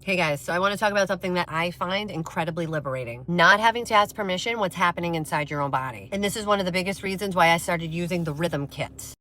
Hey guys, so I want to talk about something that I find incredibly liberating. Not having to ask permission what's happening inside your own body. And this is one of the biggest reasons why I started using the Rythm kits.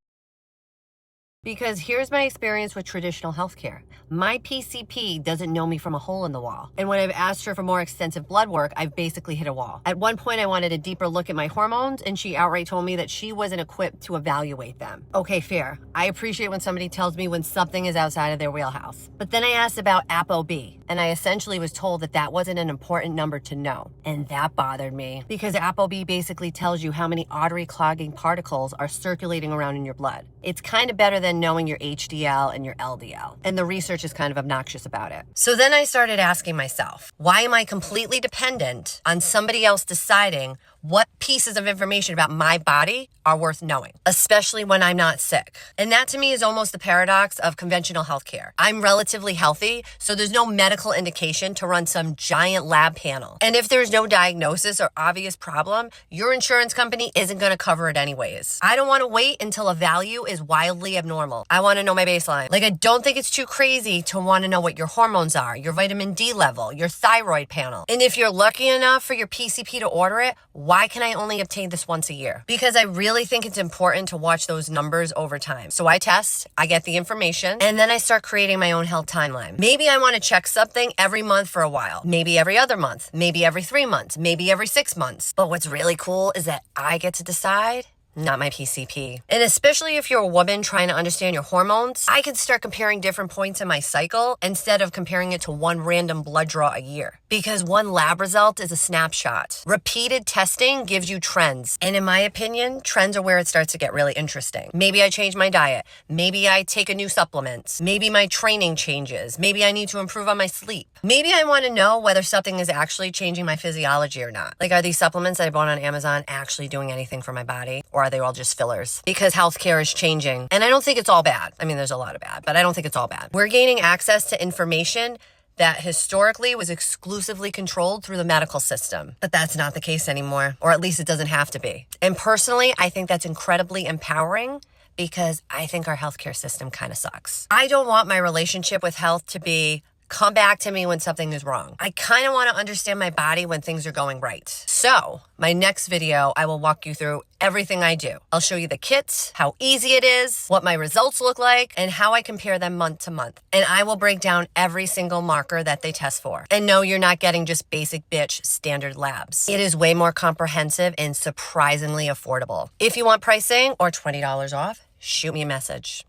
Because here's my experience with traditional healthcare. My PCP doesn't know me from a hole in the wall. And when I've asked her for more extensive blood work, I've basically hit a wall. At one point, I wanted a deeper look at my hormones, and she outright told me that she wasn't equipped to evaluate them. Okay, fair. I appreciate when somebody tells me when something is outside of their wheelhouse. But then I asked about ApoB, and I essentially was told that that wasn't an important number to know. And that bothered me, because ApoB basically tells you how many artery clogging particles are circulating around in your blood. It's kind of better than knowing your HDL and your LDL. And the research is kind of obnoxious about it. So then I started asking myself, why am I completely dependent on somebody else deciding what pieces of information about my body are worth knowing, especially when I'm not sick? And that to me is almost the paradox of conventional healthcare. I'm relatively healthy, so there's no medical indication to run some giant lab panel. And if there's no diagnosis or obvious problem, your insurance company isn't going to cover it anyways. I don't want to wait until a value is wildly abnormal. I want to know my baseline. Like, I don't think it's too crazy to want to know what your hormones are, your vitamin D level, your thyroid panel. And if you're lucky enough for your PCP to order it, why can I only obtain this once a year? Because I really think it's important to watch those numbers over time. So I test, I get the information, and then I start creating my own health timeline. Maybe I want to check something every month for a while, maybe every other month, maybe every 3 months, maybe every 6 months. But what's really cool is that I get to decide, not my PCP. And especially if you're a woman trying to understand your hormones, I can start comparing different points in my cycle instead of comparing it to one random blood draw a year. Because one lab result is a snapshot. Repeated testing gives you trends. And in my opinion, trends are where it starts to get really interesting. Maybe I change my diet. Maybe I take a new supplement. Maybe my training changes. Maybe I need to improve on my sleep. Maybe I want to know whether something is actually changing my physiology or not. Like, are these supplements that I bought on Amazon actually doing anything for my body? Or are they all just fillers? Because healthcare is changing. And I don't think it's all bad. I mean, there's a lot of bad, but I don't think it's all bad. We're gaining access to information that historically was exclusively controlled through the medical system. But that's not the case anymore, or at least it doesn't have to be. And personally, I think that's incredibly empowering, because I think our healthcare system kind of sucks. I don't want my relationship with health to be, come back to me when something is wrong. I kind of want to understand my body when things are going right. So my next video, I will walk you through everything I do. I'll show you the kits, how easy it is, what my results look like, and how I compare them month to month. And I will break down every single marker that they test for. And no, you're not getting just basic bitch standard labs. It is way more comprehensive and surprisingly affordable. If you want pricing or $20 off, shoot me a message.